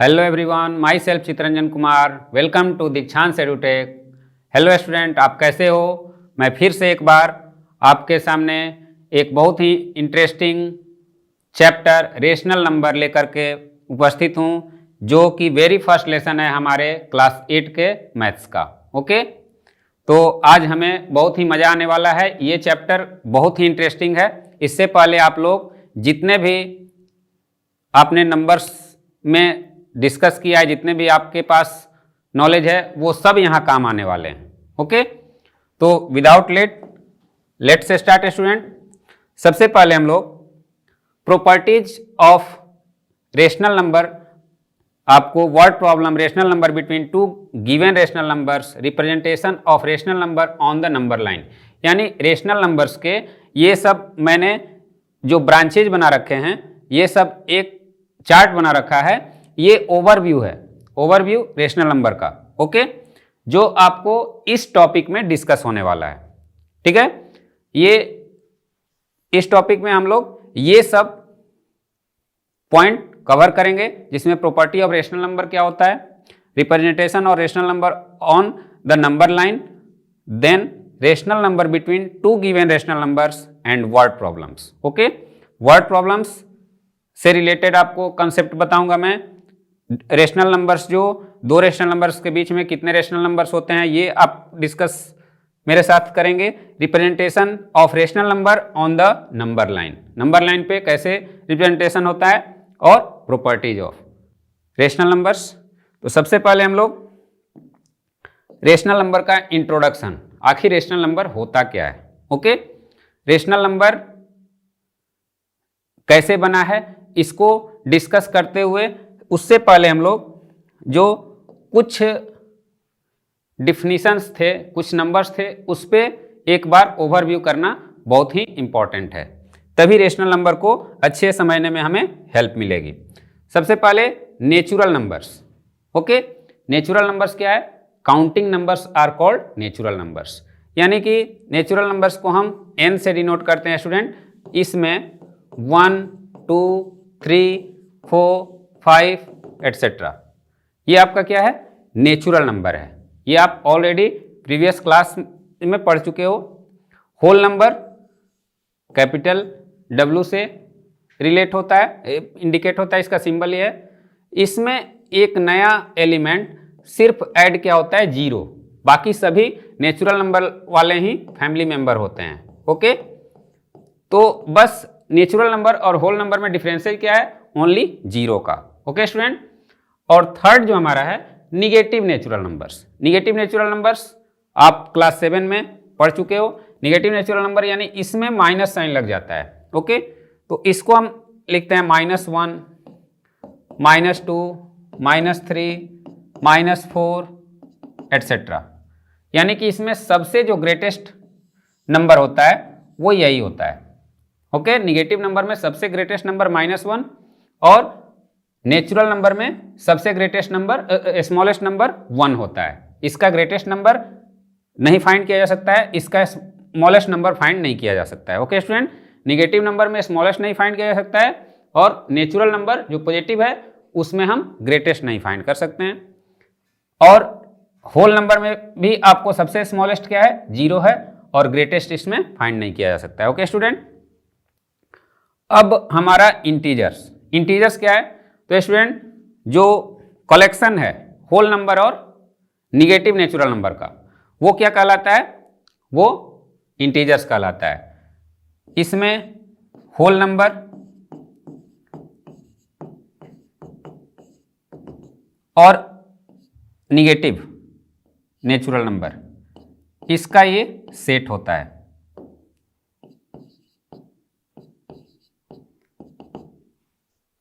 Hello everyone, myself Chitranjan Kumar. Welcome to Dikshant Edutech. Hello student, आप कैसे हो? मैं फिर से एक बार आपके सामने एक बहुत ही इंटरेस्टिंग चैप्टर रेशनल नंबर लेकर के उपस्थित हूँ, जो कि वेरी फर्स्ट लेसन है हमारे क्लास 8 के मैथ्स का। ओके, तो आज हमें बहुत ही मज़ा आने वाला है। ये चैप्टर बहुत ही इंटरेस्टिंग है। इससे पहले आप लोग जितने भी आपने नंबर्स में डिस्कस किया है, जितने भी आपके पास नॉलेज है, वो सब यहाँ काम आने वाले हैं। ओके, तो विदाउट लेट्स स्टार्ट स्टूडेंट। सबसे पहले हम लोग प्रॉपर्टीज ऑफ रेशनल नंबर, आपको word problem rational number between two given rational numbers, representation of rational number on the number line, यानी रेशनल नंबर्स के ये सब मैंने जो ब्रांचेज बना रखे हैं, ये सब एक चार्ट बना रखा है। ये ओवरव्यू है, ओवरव्यू रेशनल नंबर का। ओके, जो आपको इस टॉपिक में डिस्कस होने वाला है। ठीक है, ये इस टॉपिक में हम लोग ये सब पॉइंट कवर करेंगे, जिसमें प्रॉपर्टी ऑफ रेशनल नंबर क्या होता है, representation of rational number on the number line, then rational number between two given rational numbers and word problems. Okay, word problems से रिलेटेड आपको कंसेप्ट बताऊंगा मैं। रेशनल नंबर्स, जो दो रेशनल नंबर्स के बीच में कितने रेशनल नंबर्स होते हैं, ये आप डिस्कस मेरे साथ करेंगे। Representation of rational number on the number line, number line पे कैसे रिप्रेजेंटेशन होता है, और प्रॉपर्टीज ऑफ रेशनल नंबर्स। तो सबसे पहले हम लोग रेशनल नंबर का इंट्रोडक्शन, आखिर रेशनल नंबर होता क्या है। ओके, रेशनल नंबर कैसे बना है, इसको डिस्कस करते हुए उससे पहले हम लोग जो कुछ डिफिनीशंस थे, कुछ नंबर्स थे, उस पर एक बार ओवरव्यू करना बहुत ही इंपॉर्टेंट है, तभी रेशनल नंबर को अच्छे समझने में हमें हेल्प मिलेगी। सबसे पहले natural numbers. Okay, natural numbers क्या है? Counting numbers are called natural numbers, यानी कि नेचुरल नंबर्स को हम n से डिनोट करते हैं स्टूडेंट। इसमें 1, 2, 3, 4, 5 एटसेट्रा, ये आपका क्या है? नेचुरल नंबर है। ये आप ऑलरेडी प्रीवियस क्लास में पढ़ चुके हो। होल नंबर कैपिटल W से रिलेट होता है, इंडिकेट होता है, इसका सिंबल ये है। इसमें एक नया एलिमेंट सिर्फ ऐड क्या होता है? जीरो। बाकी सभी नेचुरल नंबर वाले ही फैमिली मेंबर होते हैं। ओके, तो बस नेचुरल नंबर और होल नंबर में डिफरेंशियल क्या है? ओनली जीरो का। ओके स्टूडेंट, और थर्ड जो हमारा है negative natural numbers. Negative natural numbers आप क्लास 7 में पढ़ चुके हो। निगेटिव नेचुरल नंबर यानी इसमें माइनस साइन लग जाता है। ओके, तो इसको हम लिखते हैं -1, -2, -3, -4 एटसेट्रा, यानी कि इसमें सबसे जो ग्रेटेस्ट नंबर होता है वो यही होता है। ओके, निगेटिव नंबर में सबसे ग्रेटेस्ट नंबर -1, और नेचुरल नंबर में सबसे ग्रेटेस्ट नंबर स्मॉलेस्ट नंबर 1 होता है। इसका ग्रेटेस्ट नंबर नहीं फाइंड किया जा सकता है, इसका स्मॉलेस्ट नंबर फाइंड नहीं किया जा सकता है। ओके स्टूडेंट, निगेटिव नंबर में स्मॉलेस्ट नहीं फाइंड किया जा सकता है, और नेचुरल नंबर जो पॉजिटिव है उसमें हम ग्रेटेस्ट नहीं फाइंड कर सकते हैं। और होल नंबर में भी आपको सबसे स्मॉलेस्ट क्या है? जीरो है, और ग्रेटेस्ट इसमें फाइंड नहीं किया जा सकता है। ओके स्टूडेंट, अब हमारा इंटीजर्स। इंटीजर्स क्या है? तो स्टूडेंट, जो कलेक्शन है होल नंबर और निगेटिव नेचुरल नंबर का, वो क्या कहलाता है? वो इंटीजर्स कहलाता है। इसमें होल नंबर और निगेटिव नेचुरल नंबर, इसका ये सेट होता है।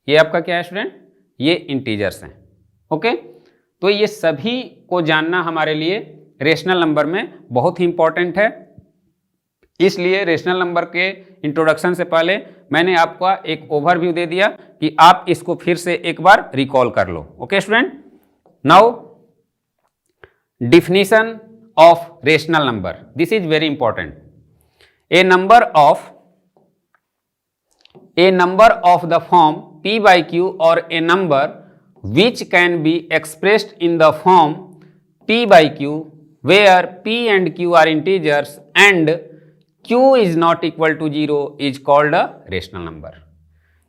ये आपका क्या है स्टूडेंट? ये इंटीजर्स हैं। ओके, तो ये सभी को जानना हमारे लिए रेशनल नंबर में बहुत ही इंपॉर्टेंट है। इसलिए रेशनल नंबर के इंट्रोडक्शन से पहले मैंने आपको एक ओवरव्यू दे दिया कि आप इसको फिर से एक बार रिकॉल कर लो। Okay student, now definition of rational number, this is very important. A number of the form P by Q or a number which can be expressed in the form p by q where p and q are integers and q is not equal to 0 is called a rational number।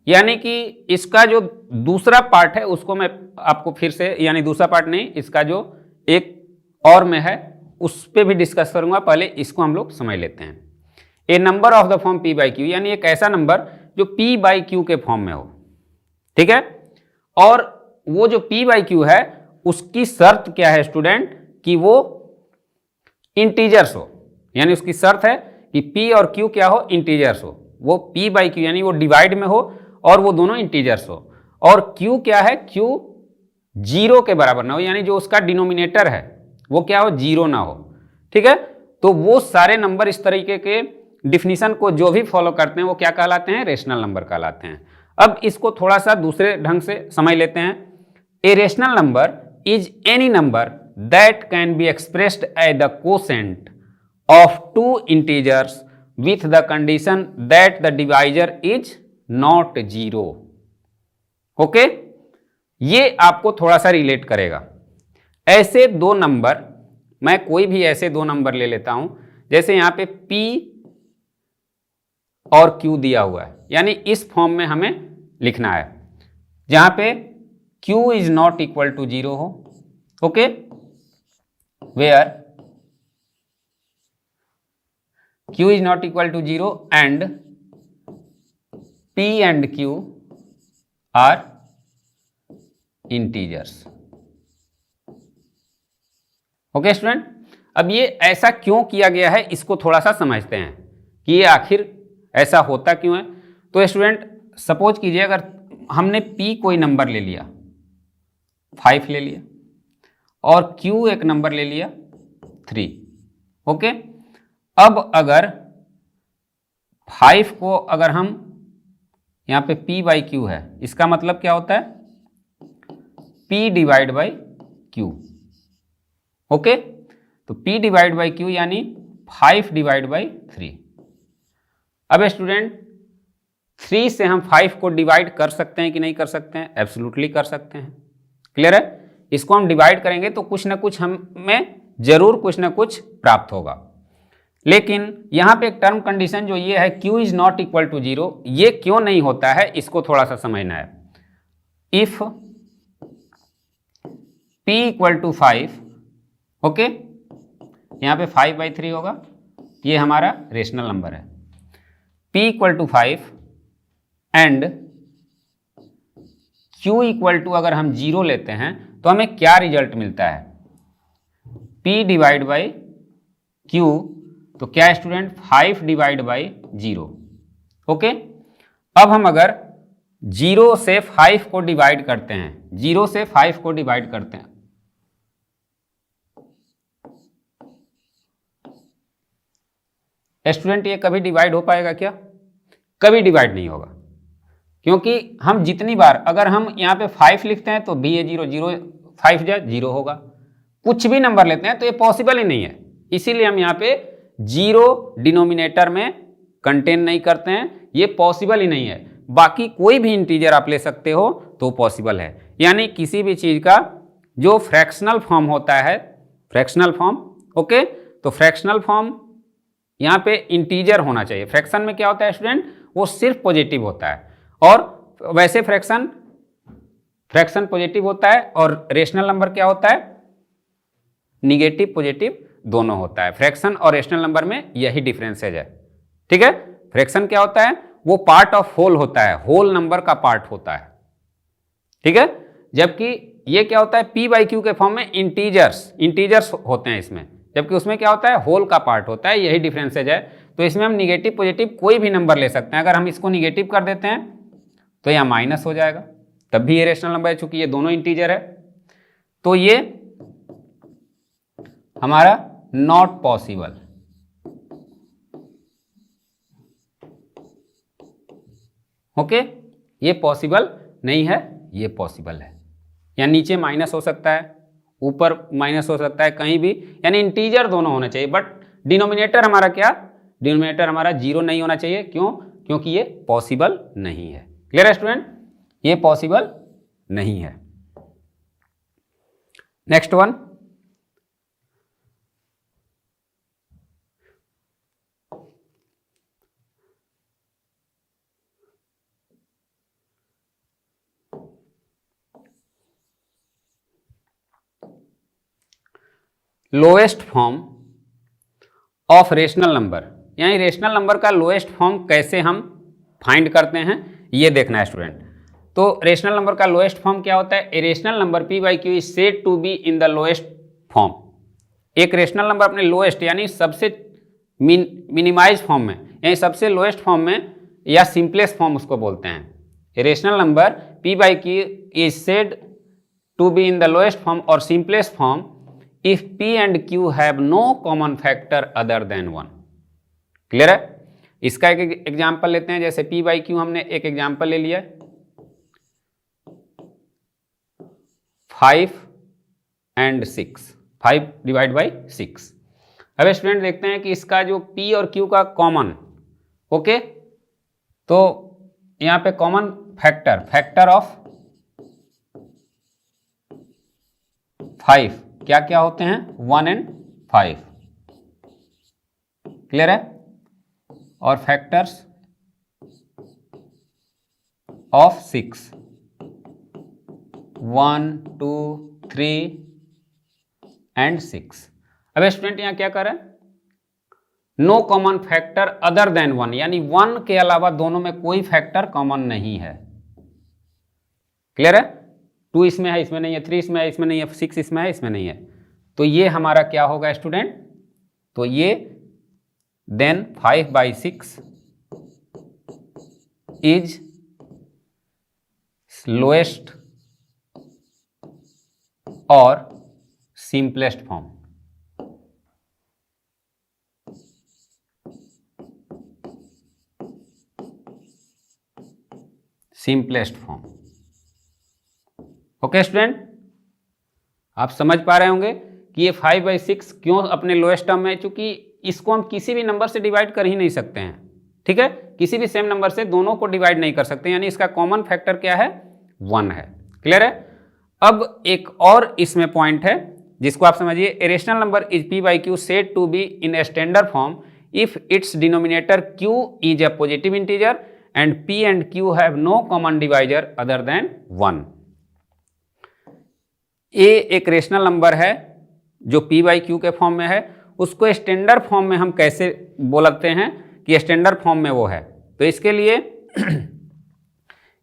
यानी कि इसका जो दूसरा part है उसको मैं आपको फिर से, यानी दूसरा पार्ट नहीं, इसका जो एक और में है उस पर भी डिस्कस करूंगा, पहले इसको हम लोग समझ लेते हैं। A number of the form p by Q, यानी एक ऐसा नंबर जो p बाई क्यू के फॉर्म में हो, ठीक है। और वो जो p बाई क्यू है उसकी शर्त क्या है स्टूडेंट, कि वो इंटीजर्स हो, यानी उसकी शर्त है कि p और q क्या हो, इंटीजर्स हो। वो p बाई क्यू यानी वो डिवाइड में हो और वो दोनों इंटीजर्स हो। और q क्या है, q 0 के बराबर ना हो, यानी जो उसका डिनोमिनेटर है वो क्या हो, 0 ना हो, ठीक है। तो वो सारे नंबर इस तरीके के डिफिनीशन को जो भी फॉलो करते हैं वो क्या कहलाते हैं, रेशनल नंबर कहलाते हैं। अब इसको थोड़ा सा दूसरे ढंग से समझ लेते हैं। A rational number is any number that can be expressed as the quotient of two integers with the condition that the divisor is not 0। Okay, ये आपको थोड़ा सा रिलेट करेगा। ऐसे दो नंबर, मैं कोई भी ऐसे दो नंबर ले लेता हूं, जैसे यहां पे p और q दिया हुआ है, यानी इस फॉर्म में हमें लिखना है जहां पे q is not equal to 0 हो। Okay, where q is not equal to 0 and p and q are integers. Okay student, अब ये ऐसा क्यों किया गया है इसको थोड़ा सा समझते हैं कि ये आखिर ऐसा होता क्यों है। तो स्टूडेंट सपोज कीजिए अगर हमने p कोई नंबर ले लिया, 5 ले लिया, और q एक नंबर ले लिया 3। ओके, अब अगर 5 को अगर हम यहाँ पे p बाई क्यू है, इसका मतलब क्या होता है, p divide by q। Okay, तो p डिवाइड बाई q यानी 5 डिवाइड बाई 3। अब स्टूडेंट 3 से हम 5 को डिवाइड कर सकते हैं कि नहीं कर सकते हैं, एब्सोल्युटली कर सकते हैं। क्लियर है, इसको हम डिवाइड करेंगे तो कुछ ना कुछ हमें जरूर कुछ ना कुछ प्राप्त होगा। लेकिन यहां पे एक टर्म कंडीशन जो ये है q is not equal to 0, ये क्यों नहीं होता है इसको थोड़ा सा समझना है। If p equal to 5, okay, यहां पे 5/3 होगा, ये हमारा रेशनल नंबर है। p equal to 5 and q equal to अगर हम 0 लेते हैं तो हमें क्या रिजल्ट मिलता है, p डिवाइड बाई q, तो क्या स्टूडेंट 5 डिवाइड बाई 0। ओके, अब हम अगर 0 से 5 को डिवाइड करते हैं, 0 से 5 को डिवाइड करते हैं, स्टूडेंट ये कभी डिवाइड हो पाएगा क्या, कभी डिवाइड नहीं होगा, क्योंकि हम जितनी बार अगर हम यहाँ पे 5 लिखते हैं तो भी ये 0 0 5 जा 0 होगा। कुछ भी नंबर लेते हैं तो ये पॉसिबल ही नहीं है, इसीलिए हम यहाँ पे 0 डिनोमिनेटर में कंटेन नहीं करते हैं, ये पॉसिबल ही नहीं है। बाकी कोई भी इंटीजर आप ले सकते हो तो पॉसिबल है, यानी किसी भी चीज का जो फ्रैक्शनल फॉर्म होता है, फ्रैक्शनल फॉर्म, ओके, तो फ्रैक्शनल फॉर्म यहाँ पे इंटीजर होना चाहिए। फ्रैक्शन में क्या होता है स्टूडेंट, वो सिर्फ पॉजिटिव होता है, और वैसे फ्रैक्शन पॉजिटिव होता है, और रेशनल नंबर क्या होता है, निगेटिव पॉजिटिव दोनों होता है। फ्रैक्शन और रेशनल नंबर में यही डिफरेंसेज है, ठीक है। फ्रैक्शन क्या होता है, वो पार्ट ऑफ होल होता है, होल नंबर का पार्ट होता है, ठीक है। जबकि ये क्या होता है, p बाई क्यू के फॉर्म में इंटीजर्स होते हैं इसमें, जबकि उसमें क्या होता है, होल का पार्ट होता है, यही डिफरेंसेज है। तो इसमें हम निगेटिव पॉजिटिव कोई भी नंबर ले सकते हैं। अगर हम इसको निगेटिव कर देते हैं तो यहाँ माइनस हो जाएगा, तब भी ये रेशनल नंबर है, चूंकि ये दोनों इंटीजर है। तो ये हमारा नॉट पॉसिबल, ओके, ये पॉसिबल नहीं है, ये पॉसिबल है। या नीचे माइनस हो सकता है, ऊपर माइनस हो सकता है, कहीं भी, यानी इंटीजर दोनों होने चाहिए। बट डिनोमिनेटर हमारा क्या, डिनोमिनेटर हमारा 0 नहीं होना चाहिए। क्यों, क्योंकि ये पॉसिबल नहीं है। क्लियर है स्टूडेंट, ये पॉसिबल नहीं है। Next one, lowest form of rational number, यानी रेशनल नंबर का लोएस्ट फॉर्म कैसे हम फाइंड करते हैं ये देखना है स्टूडेंट। तो रेशनल नंबर का लोएस्ट फॉर्म क्या होता है? A rational number P by Q is said to be in the lowest form. एक रेशनल नंबर अपने लोएस्ट यानी सबसे मिनिमाइज फॉर्म में, यानी सबसे लोएस्ट फॉर्म में या सिंपलेस्ट फॉर्म उसको बोलते हैं। A rational number P by Q is said to be in the lowest form और simplest form if p and q have no common factor other than 1। Clear है? इसका एक example लेते हैं, जैसे p बाई क्यू हमने एक example ले लिया 5 and 6, 5 डिवाइड बाई 6। अब स्टूडेंट देखते हैं कि इसका जो p और q का कॉमन, ओके, तो यहां पे कॉमन फैक्टर ऑफ 5 क्या क्या होते हैं? 1 and 5। क्लियर है? और फैक्टर्स ऑफ 6 1 2 3 एंड 6। अब स्टूडेंट यहां क्या कर रहे हैं? No common factor other than 1, यानी 1 के अलावा दोनों में कोई फैक्टर कॉमन नहीं है। क्लियर है? 2 इसमें है, इसमें नहीं है, 3 इसमें है, इसमें नहीं है, 6 इसमें है, इसमें नहीं है। तो ये हमारा क्या होगा स्टूडेंट? तो ये देन 5 बाई 6 इज लोएस्ट और simplest form. Simplest form. Okay student, आप समझ पा रहे होंगे कि ये 5 बाई 6 क्यों अपने लोएस्ट टर्म में है, क्योंकि इसको हम किसी भी नंबर से डिवाइड कर ही नहीं सकते हैं। ठीक है, किसी भी सेम नंबर से दोनों को डिवाइड नहीं कर सकते, यानी इसका कॉमन फैक्टर क्या है? 1 है। क्लियर है? अब एक और इसमें पॉइंट है जिसको आप समझिए। A rational number is p by q said to be in a standard form if its denominator q is a positive integer and p and q have no common divisor other than 1। A एक rational number है जो p by Q के form में है, उसको standard form में हम कैसे बोलते हैं कि स्टैंडर्ड फॉर्म में वो है? तो इसके लिए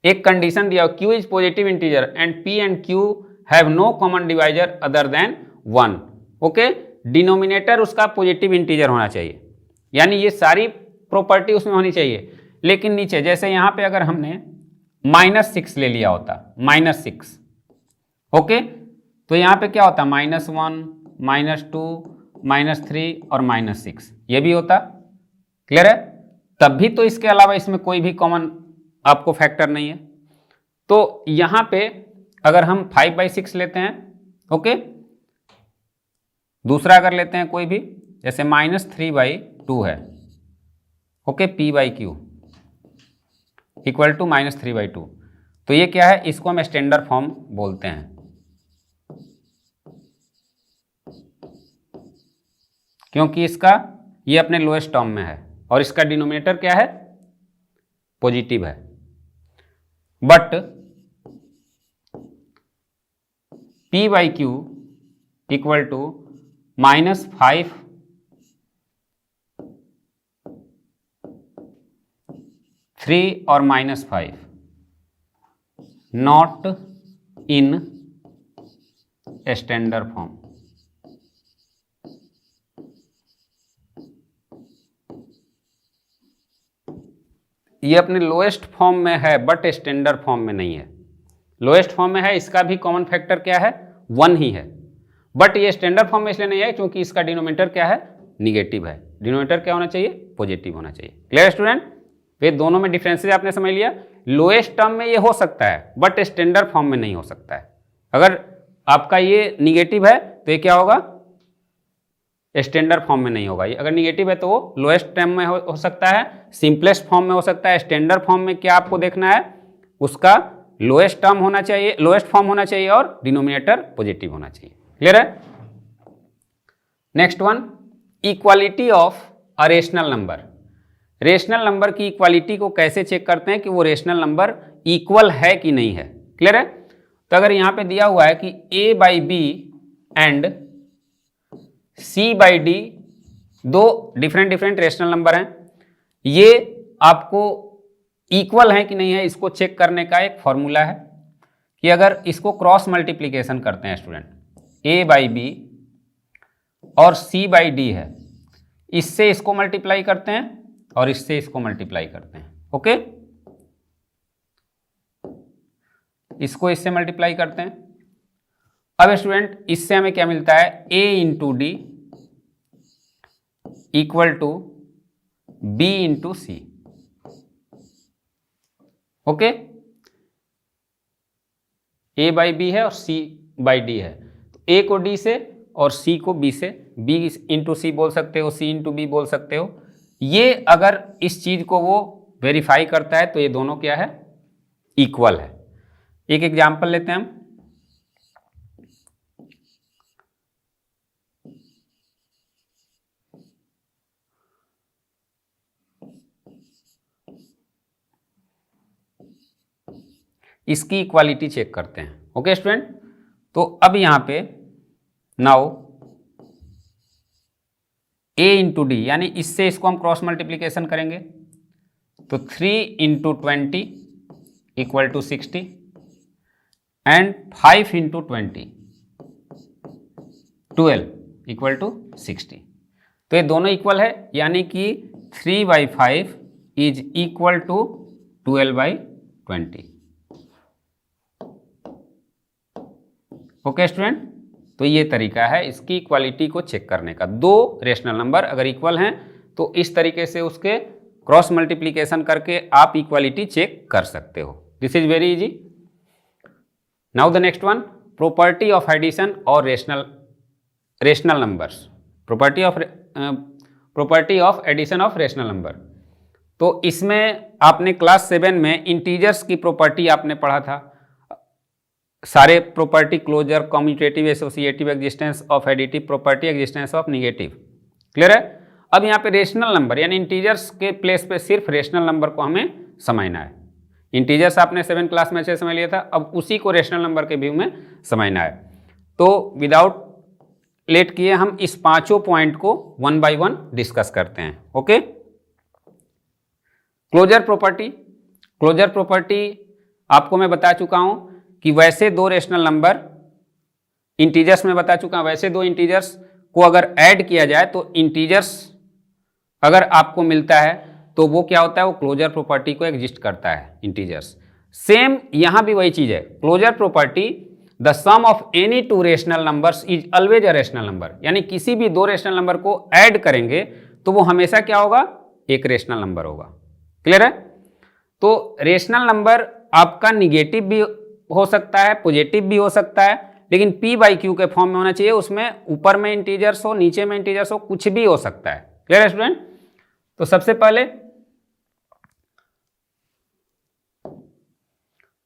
एक कंडीशन दिया, q is positive integer and p and q have no common divisor other than 1। Okay, denominator उसका पॉजिटिव इंटीजर होना चाहिए, यानी ये सारी प्रॉपर्टी उसमें होनी चाहिए। लेकिन नीचे जैसे यहाँ पे अगर हमने -6 ले लिया होता, -6, ओके, तो यहाँ पे क्या होता? -1, -2, -3 और -6, ये भी होता। क्लियर है? तब भी तो इसके अलावा इसमें कोई भी कॉमन आपको फैक्टर नहीं है। तो यहाँ पे अगर हम 5 बाई 6 लेते हैं, ओके, दूसरा अगर लेते हैं कोई भी, जैसे -3 बाई 2 है, okay, p by q equal to -3 by 2, तो ये क्या है? इसको हम स्टैंडर्ड फॉर्म बोलते हैं, क्योंकि इसका ये अपने लोएस्ट टर्म में है और इसका डिनोमिनेटर क्या है? पॉजिटिव है। But p by q equal to -5 3 और -5 नॉट इन स्टैंडर्ड फॉर्म। ये अपने लोएस्ट फॉर्म में है बट स्टैंडर्ड फॉर्म में नहीं है। लोएस्ट फॉर्म में है, इसका भी कॉमन फैक्टर क्या है? 1 ही है, बट ये स्टैंडर्ड फॉर्म में इसलिए नहीं है क्योंकि इसका डिनोमिनेटर क्या है? निगेटिव है। डिनोमिनेटर क्या होना चाहिए? पॉजिटिव होना चाहिए। Clear student? ये दोनों में डिफरेंसेस आपने समझ लिया। लोएस्ट टर्म में ये हो सकता है बट स्टैंडर्ड फॉर्म में नहीं हो सकता है। अगर आपका ये निगेटिव है तो ये क्या होगा? स्टैंडर्ड फॉर्म में नहीं होगा। ये अगर निगेटिव है तो वो लोएस्ट टर्म में हो सकता है, सिंपलेस्ट फॉर्म में हो सकता है। स्टैंडर्ड फॉर्म में क्या आपको देखना है? उसका लोएस्ट टर्म होना चाहिए, लोएस्ट फॉर्म होना चाहिए और डिनोमिनेटर पॉजिटिव होना चाहिए। क्लियर है? Next one, equality of a rational number. Rational number की इक्वालिटी को कैसे चेक करते हैं कि वो रेशनल नंबर इक्वल है कि नहीं है। क्लियर है? तो अगर यहां पे दिया हुआ है कि a by b and c by d दो डिफरेंट डिफरेंट रेशनल नंबर हैं, ये आपको इक्वल है कि नहीं है इसको चेक करने का एक फॉर्मूला है कि अगर इसको क्रॉस मल्टीप्लीकेशन करते हैं स्टूडेंट, a बाई बी और c बाई डी है, इससे इसको मल्टीप्लाई करते हैं और इससे इसको मल्टीप्लाई करते हैं। ओके, इसको इससे मल्टीप्लाई करते हैं। अब स्टूडेंट इससे हमें क्या मिलता है, a into d equal to b into c. Okay, a by b है और c बाई डी है, तो a को d से और c को b से, b इंटू सी बोल सकते हो, c इंटू बी बोल सकते हो। ये अगर इस चीज को वो वेरीफाई करता है तो ये दोनों क्या है, इक्वल है। एक एग्जांपल लेते हैं हम। इसकी इक्वालिटी चेक करते हैं। ओके स्टूडेंट, तो अब यहां पे नाउ a इंटू डी, यानी इससे इसको हम क्रॉस मल्टीप्लीकेशन करेंगे तो 3 into 20 equal to 60 and 5 into 20 12 equal to 60। तो ये दोनों इक्वल है, यानी कि 3 by 5 is equal to 12 by 20। Okay student, तो ये तरीका है इसकी इक्वालिटी को चेक करने का। दो रेशनल नंबर अगर इक्वल हैं तो इस तरीके से उसके क्रॉस मल्टीप्लीकेशन करके आप इक्वालिटी चेक कर सकते हो। This is very easy. Now the next one, property of addition और rational numbers. Property of addition of rational number. तो इसमें आपने क्लास 7 में इंटीजर्स की प्रॉपर्टी आपने पढ़ा था, सारे property, closure, commutative, associative, existence of additive property, existence of negative. Clear है? अब यहाँ पे रेशनल नंबर यानी इंटीजर्स के प्लेस पे सिर्फ रेशनल नंबर को हमें समझना है। इंटीजर्स आपने 7 क्लास में अच्छे समझ लिया था, अब उसी को रेशनल नंबर के व्यू में समझना है। तो विदाउट लेट किए हम इस पांचों पॉइंट को वन बाय वन डिस्कस करते हैं। Okay, closure property. Closure property आपको मैं बता चुका हूं कि वैसे दो रेशनल नंबर, इंटीजर्स में बता चुका हूं, वैसे दो इंटीजर्स को अगर ऐड किया जाए तो इंटीजर्स अगर आपको मिलता है तो वो क्या होता है, वो क्लोजर प्रॉपर्टी को एग्जिस्ट करता है, इंटीजर्स। सेम यहां भी वही चीज है, closure property, the sum of any two rational numbers is always a rational number, यानी किसी भी दो रेशनल नंबर को ऐड करेंगे तो वो हमेशा क्या होगा, एक रेशनल नंबर होगा। क्लियर है? तो रेशनल नंबर आपका निगेटिव भी हो सकता है, पॉजिटिव भी हो सकता है, लेकिन p बाई क्यू के फॉर्म में होना चाहिए। उसमें ऊपर में इंटीजर्स हो, नीचे में इंटीजर्स हो, कुछ भी हो सकता है। क्लियर है स्टूडेंट? तो सबसे पहले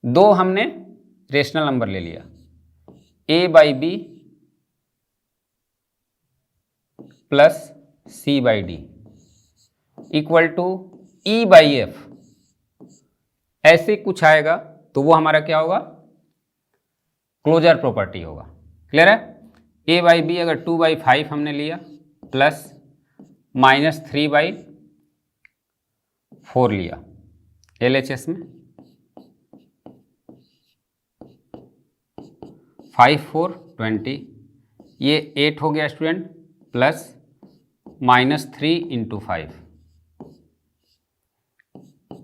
दो हमने रेशनल नंबर ले लिया, a by b plus c by d equal to e by f, ऐसे कुछ आएगा तो वो हमारा क्या होगा, क्लोजर प्रॉपर्टी होगा। क्लियर है? a बाई बी अगर 2 बाई 5 हमने लिया प्लस माइनस 3 बाई 4 लिया LHS में, 5 4 20, ये 8 हो गया student, plus minus 3 into 5,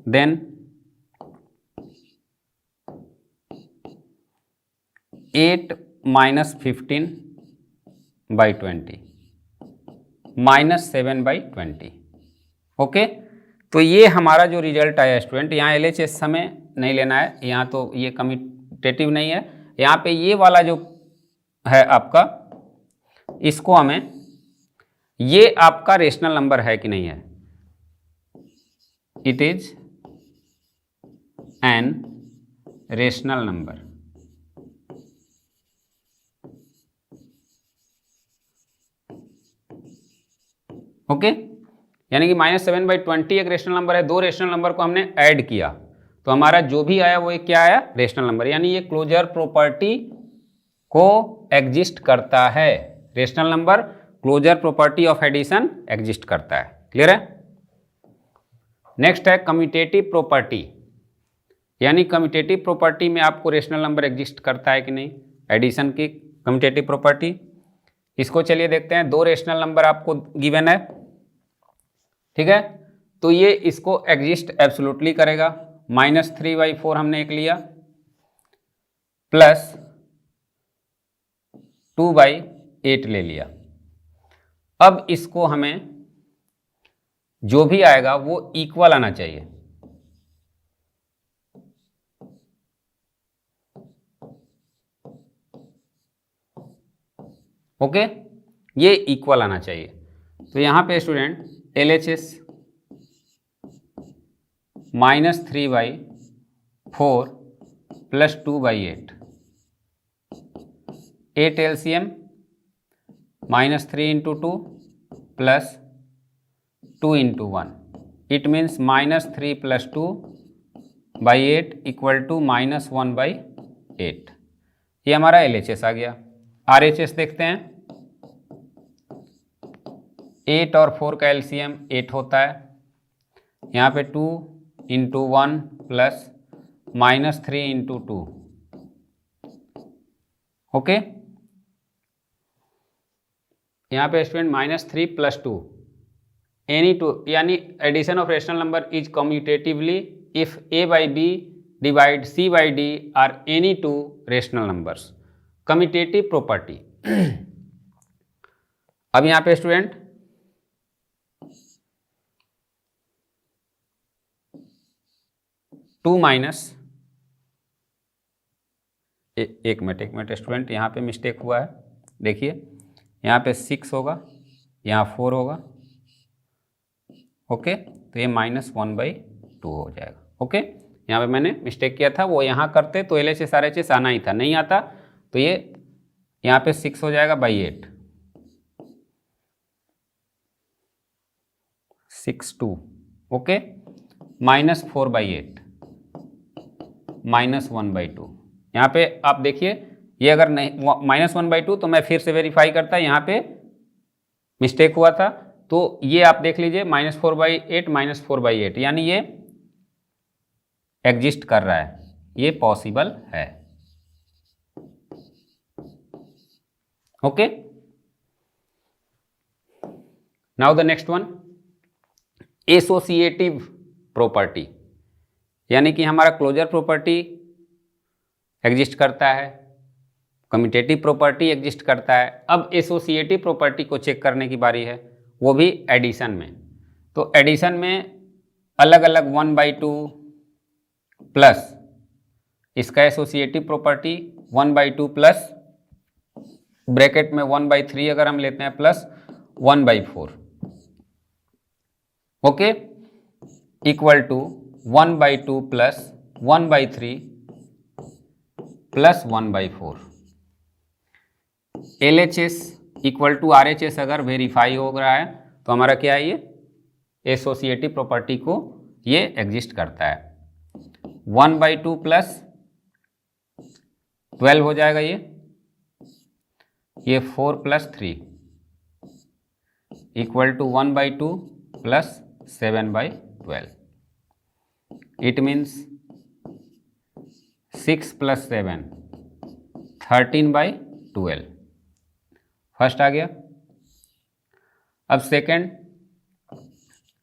then 8 minus 15 by 20 minus 7 by 20। Okay, तो ये हमारा जो रिजल्ट आया स्टूडेंट, यहाँ LHS हमें नहीं लेना है, यहाँ तो ये कम्यूटेटिव नहीं है, यहाँ पे ये वाला जो है आपका, इसको हमें, ये आपका रेशनल नंबर है कि नहीं है, it is an rational number. Okay, यानी कि -7/20 एक रेशनल नंबर है, दो रेशनल नंबर को हमने ऐड किया तो हमारा जो भी आया वो एक क्या आया, रेशनल नंबर। यानी ये क्लोजर प्रॉपर्टी को एग्जिस्ट करता है, rational number closure property of addition exist करता है। क्लियर है? नेक्स्ट है कम्यूटेटिव प्रॉपर्टी, यानी कम्यूटेटिव प्रॉपर्टी में आपको रेशनल नंबर एग्जिस्ट करता है कि नहीं, एडिशन की कम्यूटेटिव प्रॉपर्टी। इसको चलिए देखते हैं, दो रेशनल नंबर आपको गिवन है, ठीक है, तो ये इसको एग्जिस्ट एब्सोल्युटली करेगा। -3/4 हमने एक लिया प्लस 2/8 ले लिया। अब इसको हमें जो भी आएगा वो इक्वल आना चाहिए। ओके, ये इक्वल आना चाहिए। तो यहां पे student LHS -3/4 plus 2/8, 8 LCM -3 × 2 plus 2 × 1, it means -3 + 2/8 = -1/8। ये हमारा LHS आ गया। RHS देखते हैं, 8 और 4 का LCM 8 होता है, यहाँ पे 2 × 1 प्लस -3 × 2, ओके। यहाँ पे स्टूडेंट -3 + 2 एनी टू, यानी addition of rational number is commutatively if A/B divide C/D are any two rational numbers, commutative property. अब यहाँ पे स्टूडेंट एक मिनट स्टूडेंट, यहाँ पे मिस्टेक हुआ है, देखिए यहाँ पे 6 होगा, यहाँ 4 होगा, ओके, तो ये -1/2 हो जाएगा। ओके, यहाँ पे मैंने मिस्टेक किया था, वो यहाँ करते तो LHS RHS आना ही था, नहीं आता, तो ये यहाँ पे 6 हो जाएगा /8, 6/2, ओके, -4/8 -1/2। यहाँ पे आप देखिए, ये अगर नहीं -1/2 तो मैं फिर से वेरीफाई करता, यहाँ पे मिस्टेक हुआ था, तो ये आप देख लीजिए -4/8 -4/8, यानी ये एग्जिस्ट कर रहा है, ये पॉसिबल है। Okay, now the next one, associative property, यानी कि हमारा क्लोजर प्रॉपर्टी एग्जिस्ट करता है, कम्यूटेटिव प्रॉपर्टी एग्जिस्ट करता है। अब एसोसिएटिव प्रॉपर्टी को चेक करने की बारी है, वो भी एडिशन में। तो एडिशन में अलग अलग 1/2 प्लस इसका एसोसिएटिव प्रॉपर्टी 1/2 प्लस ब्रैकेट में 1/3 अगर हम लेते हैं plus 1/4, okay, equal to 1/2 plus 1/3 plus 1/4। LHS equal to RHS अगर वेरीफाई हो रहा है तो हमारा क्या है, ये एसोसिएटिव प्रॉपर्टी को ये एग्जिस्ट करता है। 1/2 प्लस 12 हो जाएगा, ये 4 + 3 equal to 1/2 plus 7/12, it means 6 + 7 13/12, first आ गया। अब second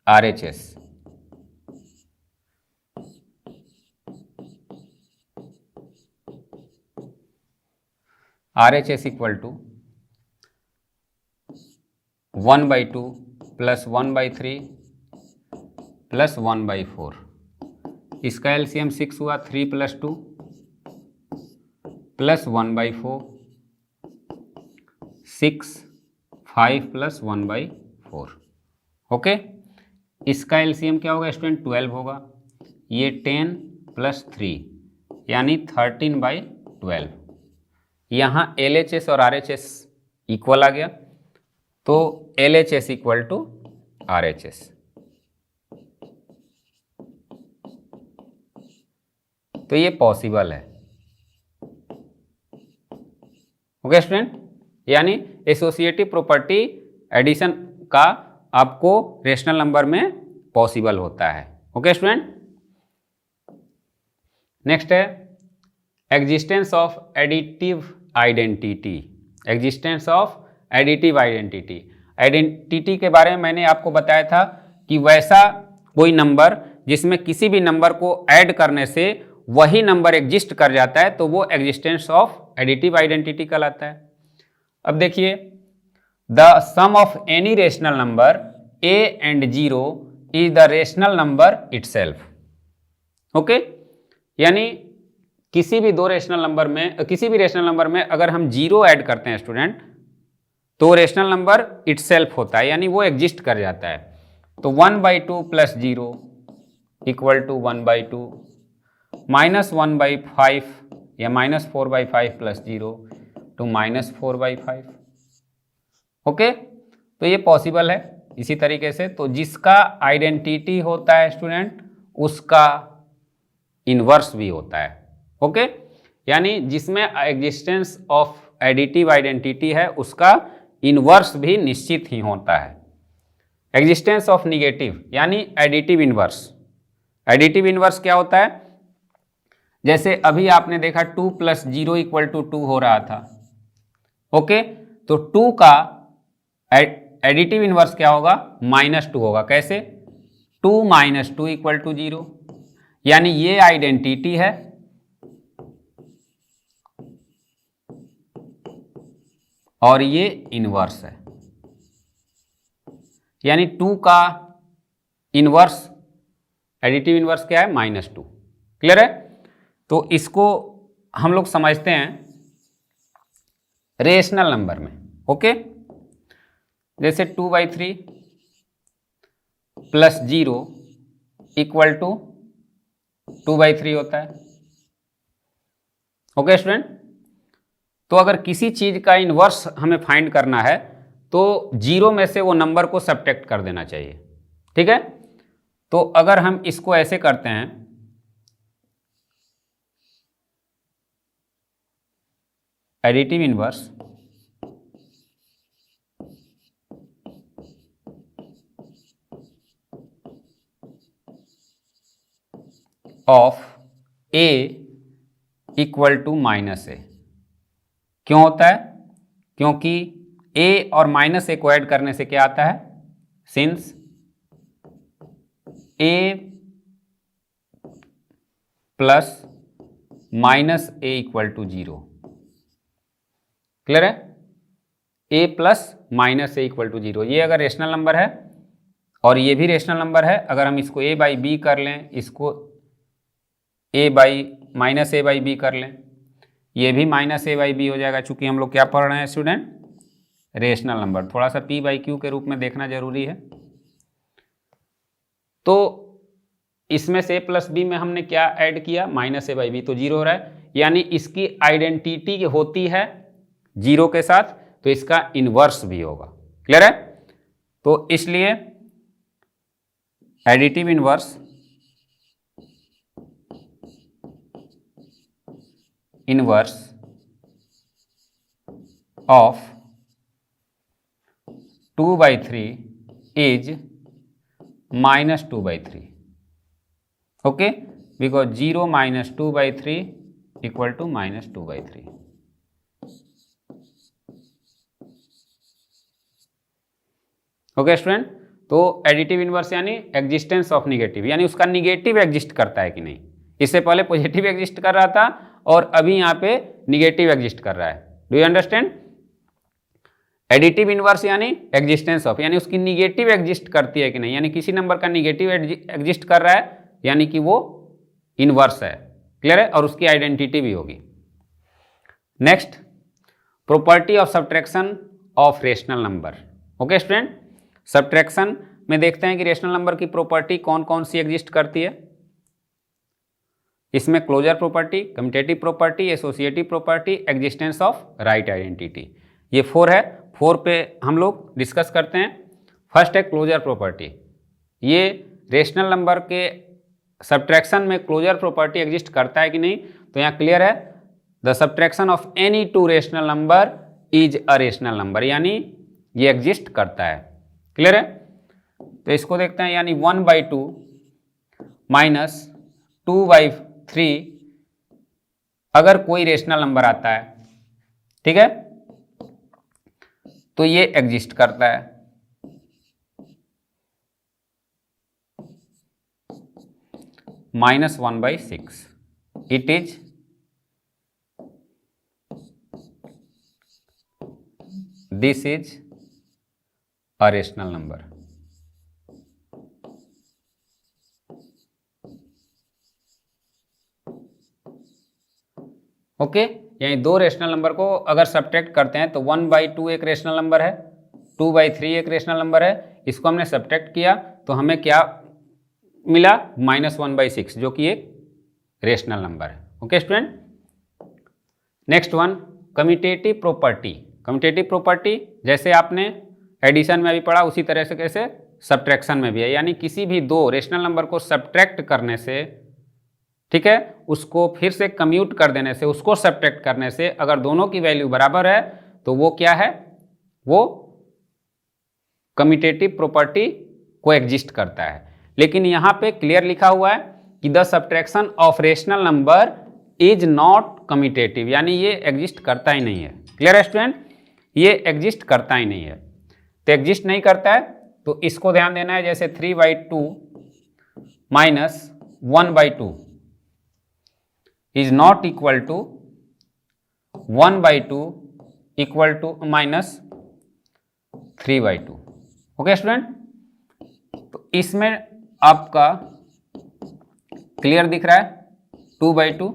RHS, RHS equal to 1/2 plus 1/3 plus 1/4, इसका LCM 6 हुआ, 3 + 2 प्लस 1/4, 6, 5 प्लस 1/4, ओके। इसका LCM क्या होगा स्टूडेंट, 12 होगा, ये 10 + 3 यानी 13/12। यहाँ LHS और RHS इक्वल आ गया, तो LHS इक्वल टू RHS। तो ये पॉसिबल है। ओके स्टूडेंट, यानी एसोसिएटिव प्रॉपर्टी एडिशन का आपको रेशनल नंबर में पॉसिबल होता है। ओके स्टूडेंट, नेक्स्ट है existence of additive identity. Existence of additive identity. Identity के बारे में मैंने आपको बताया था कि वैसा कोई नंबर जिसमें किसी भी नंबर को ऐड करने से वही नंबर एग्जिस्ट कर जाता है, तो वो एग्जिस्टेंस ऑफ एडिटिव आइडेंटिटी कहलाता है। अब देखिए, the sum of any rational number a and 0 is the rational number itself. Okay, यानी किसी भी रेशनल नंबर में अगर हम 0 ऐड करते हैं स्टूडेंट, तो रेशनल नंबर इटसेल्फ होता है, यानी वो एग्जिस्ट कर जाता है। तो 1/2 प्लस 0 इक्वल टू 1/2, -1/5 या -4/5 प्लस 0 टू -4/5। ओके, तो ये पॉसिबल है। इसी तरीके से तो जिसका आइडेंटिटी होता है स्टूडेंट, उसका इनवर्स भी होता है। ओके, यानी जिसमें एग्जिस्टेंस ऑफ एडिटिव आइडेंटिटी है, उसका इनवर्स भी निश्चित ही होता है। एग्जिस्टेंस ऑफ निगेटिव यानी एडिटिव इनवर्स। एडिटिव इनवर्स क्या होता है? जैसे अभी आपने देखा 2 + 0 = 2 हो रहा था। ओके, तो 2 का एडिटिव इनवर्स क्या होगा? -2 होगा। कैसे? 2 - 2 = 0, यानी ये आइडेंटिटी है और ये इनवर्स है, यानी 2 का इनवर्स एडिटिव इनवर्स क्या है? -2। क्लियर है? तो इसको हम लोग समझते हैं रेशनल नंबर में। ओके, जैसे 2/3 प्लस 0 इक्वल टू 2/3 होता है। ओके स्टूडेंट, तो अगर किसी चीज का इनवर्स हमें फाइंड करना है तो 0 में से वो नंबर को सब्ट्रैक्ट कर देना चाहिए। ठीक है, तो अगर हम इसको ऐसे करते हैं, additive inverse of a equal to -a। क्यों होता है? क्योंकि a और -a को ऐड करने से क्या आता है? Since a plus -a equal to 0। Clear है? a plus -a equal to 0, ये अगर रेशनल नंबर है और ये भी रेशनल नंबर है, अगर हम इसको a/b कर लें, इसको -a/b कर लें, ये भी -a/b हो जाएगा। चूंकि हम लोग क्या पढ़ रहे हैं स्टूडेंट? Rational number. थोड़ा सा p/q के रूप में देखना जरूरी है। तो इसमें से a + b में हमने क्या ऐड किया? -a/b, तो 0 हो रहा है, यानी इसकी आइडेंटिटी होती है 0 के साथ, तो इसका इनवर्स भी होगा। क्लियर है? तो इसलिए additive inverse of 2/3 is -2/3। Okay, because 0 - 2/3 equal to -2/3। Okay student, तो एडिटिव इनवर्स यानी एग्जिस्टेंस ऑफ निगेटिव, यानी उसका निगेटिव एग्जिस्ट करता है कि नहीं। इससे पहले पॉजिटिव एग्जिस्ट कर रहा था और अभी यहाँ पे निगेटिव एग्जिस्ट कर रहा है। Do you understand? Additive inverse यानी एग्जिस्टेंस ऑफ, यानी उसकी निगेटिव एग्जिस्ट करती है कि नहीं, यानी किसी नंबर का निगेटिव एग्जिस्ट कर रहा है, यानी कि वो इनवर्स है। क्लियर है? और उसकी आइडेंटिटी भी होगी। Next, property of subtraction of rational number. Okay student, subtraction में देखते हैं कि रेशनल नंबर की प्रॉपर्टी कौन कौन सी एग्जिस्ट करती है। इसमें closure property, commutative property, associative property, existence of right identity, ये 4 है। 4 पे हम लोग डिस्कस करते हैं। फर्स्ट है क्लोजर प्रॉपर्टी। ये रेशनल नंबर के सब्ट्रैक्शन में क्लोजर प्रॉपर्टी एग्जिस्ट करता है कि नहीं, तो यहाँ क्लियर है, the subtraction of any two rational number is a rational number, यानी ये एग्जिस्ट करता है। क्लियर है? तो इसको देखते हैं, यानी 1/2 माइनस 2/3 अगर कोई रेशनल नंबर आता है, ठीक है, तो ये एग्जिस्ट करता है। -1/6 it is this is a rational number. Okay, यानी दो रेशनल नंबर को अगर सब्ट्रैक्ट करते हैं तो 1/2 एक रेशनल नंबर है, 2/3 एक रेशनल नंबर है, इसको हमने सब्ट्रैक्ट किया तो हमें क्या मिला, -1/6 जो कि एक रेशनल नंबर है। Okay student, next one commutative property. Commutative property जैसे आपने एडिशन में भी पढ़ा उसी तरह से कैसे सब्ट्रैक्शन में भी है, यानी किसी भी दो रेशनल नंबर को सब्ट्रैक्ट करने से, ठीक है, उसको फिर से कम्यूट कर देने से, उसको सब्ट्रैक्ट करने से अगर दोनों की वैल्यू बराबर है तो वो क्या है, वो कम्यूटेटिव प्रॉपर्टी को एग्जिस्ट करता है। लेकिन यहां पे क्लियर लिखा हुआ है कि the subtraction of rational number is not commutative, यानी ये एग्जिस्ट करता ही नहीं है। क्लियर है स्टूडेंट, ये एग्जिस्ट करता ही नहीं है। तो एग्जिस्ट नहीं करता है तो इसको ध्यान देना है, जैसे 3/2 minus 1/2 is not equal to 1/2 equal to minus 3/2। Okay student, तो इसमें आपका क्लियर दिख रहा है 2/2,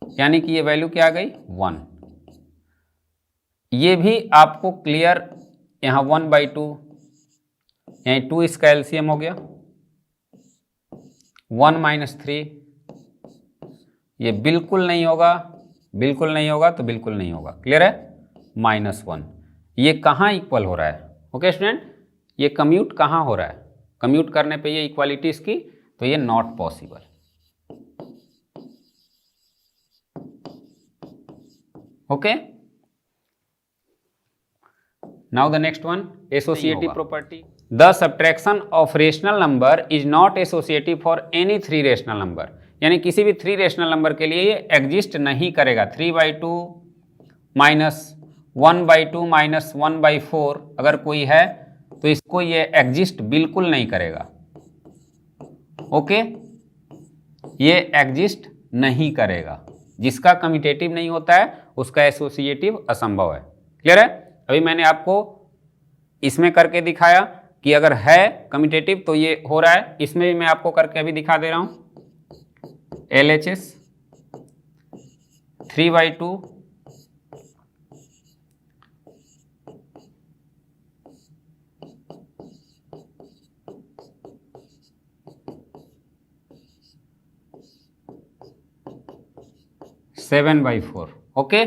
यानी कि ये वैल्यू क्या आ गई 1। ये भी आपको क्लियर, यहाँ 1/2 यानी 2 इसका एलसीएम हो गया, 1 - 3, ये बिल्कुल नहीं होगा, बिल्कुल नहीं होगा तो बिल्कुल नहीं होगा। क्लियर है, -1। ये कहाँ इक्वल हो रहा है? ओके स्टूडेंट, ये कम्यूट कहाँ हो रहा है? कम्यूट करने पे ये इक्वालिटी इसकी, तो ये not possible. Okay, now the next one associative property. The subtraction of rational number is not associative for any 3 rational number, यानी किसी भी 3 रेशनल नंबर के लिए ये एग्जिस्ट नहीं करेगा। 3/2 माइनस 1/2 माइनस 1/4 अगर कोई है तो इसको ये एग्जिस्ट बिल्कुल नहीं करेगा। ओके, ये एग्जिस्ट नहीं करेगा। जिसका कम्यूटेटिव नहीं होता है उसका एसोसिएटिव असंभव है। क्लियर है? अभी मैंने आपको इसमें करके दिखाया कि अगर है कम्यूटेटिव तो ये हो रहा है, इसमें भी मैं आपको करके अभी दिखा दे रहा हूं। LHS 3/2 7/4। ओके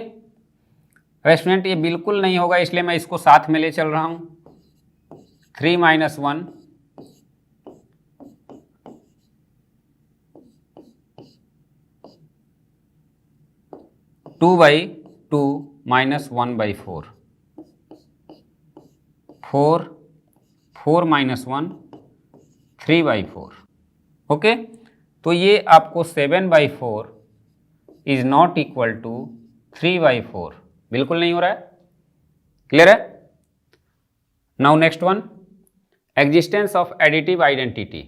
स्टूडेंट, ये बिल्कुल नहीं होगा, इसलिए मैं इसको साथ में ले चल रहा हूं। 3 - 1 2/2 माइनस 1/4 4 4 - 1 3/4। ओके, तो ये आपको 7/4 इज नॉट इक्वल टू 3/4 बिल्कुल नहीं हो रहा है। क्लियर है? Now next one existence of additive identity,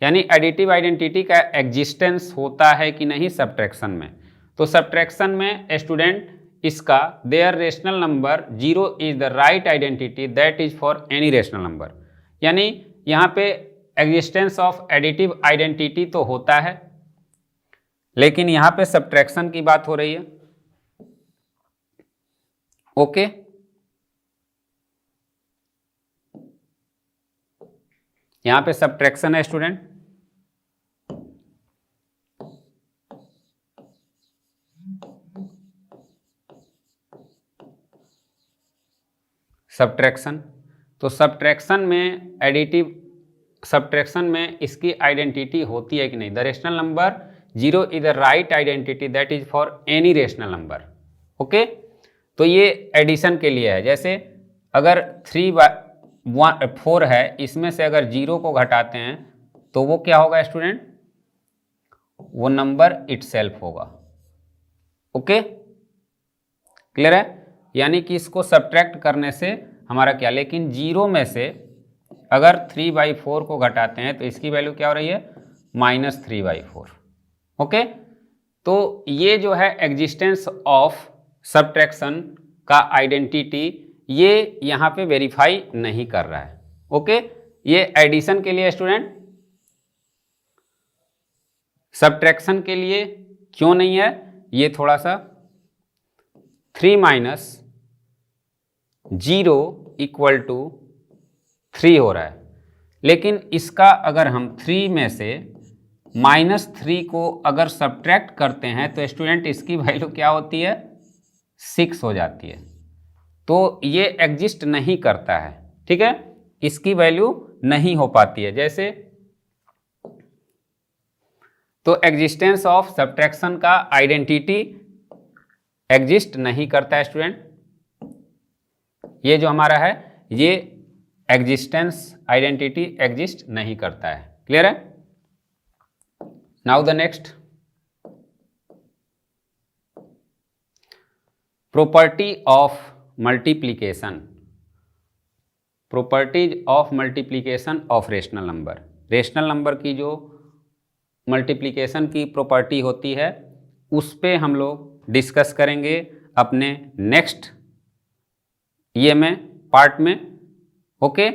यानी एडिटिव आइडेंटिटी का एग्जिस्टेंस होता है कि नहीं सब्ट्रैक्शन में। तो सब्ट्रैक्शन में स्टूडेंट इसका there rational number 0 is the right identity that is for any rational number, यानी यहाँ पे एग्जिस्टेंस ऑफ एडिटिव आइडेंटिटी तो होता है, लेकिन यहाँ पे सब्ट्रैक्शन की बात हो रही है। ओके, यहाँ पे सब्ट्रैक्शन है स्टूडेंट। सब्ट्रैक्शन तो सब्ट्रैक्शन में एडिटिव सब्ट्रैक्शन में इसकी आइडेंटिटी होती है कि नहीं। The rational number 0 is the right identity that is for any rational number. Okay, तो ये एडिशन के लिए है। जैसे अगर 4 है, इसमें से अगर 0 को घटाते हैं तो वो क्या होगा स्टूडेंट, वो नंबर इटसेल्फ होगा। ओके, क्लियर है। यानी कि इसको सब्ट्रैक्ट करने से हमारा क्या, लेकिन 0 में से अगर 3/4 को घटाते हैं तो इसकी वैल्यू क्या हो रही है, -3/4। ओके, तो ये जो है एग्जिस्टेंस ऑफ सब्ट्रैक्शन का आइडेंटिटी, ये यहाँ पे वेरीफाई नहीं कर रहा है। ओके, ये एडिशन के लिए स्टूडेंट, सब्ट्रैक्शन के लिए क्यों नहीं है, ये थोड़ा सा 3 - 0 = 3 हो रहा है। लेकिन इसका अगर हम 3 में से -3 को अगर सब्ट्रैक्ट करते हैं तो स्टूडेंट इसकी वैल्यू क्या होती है, 6 हो जाती है। तो ये एग्जिस्ट नहीं करता है, ठीक है, इसकी वैल्यू नहीं हो पाती है। जैसे तो एग्जिस्टेंस ऑफ सब्ट्रैक्शन का आइडेंटिटी एग्जिस्ट नहीं करता है स्टूडेंट। ये जो हमारा है, ये एग्जिस्टेंस आइडेंटिटी एग्जिस्ट नहीं करता है। क्लियर है। Now the next, property of multiplication. Properties of multiplication of rational number. Rational number की जो मल्टीप्लिकेशन की प्रॉपर्टी होती है उस पे हम लोग डिस्कस करेंगे अपने नेक्स्ट ये में पार्ट में। ओके,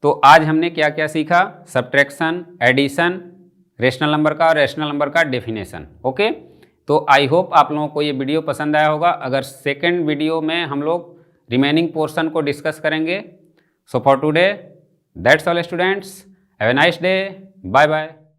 तो आज हमने क्या क्या सीखा, सब्ट्रैक्शन, एडिशन, रेशनल नंबर का और रेशनल नंबर का डेफिनेशन। ओके, तो आई होप आप लोगों को ये वीडियो पसंद आया होगा। अगर सेकेंड वीडियो में हम लोग रिमेनिंग पोर्शन को डिस्कस करेंगे। So for today that's all students, have a nice day, bye bye.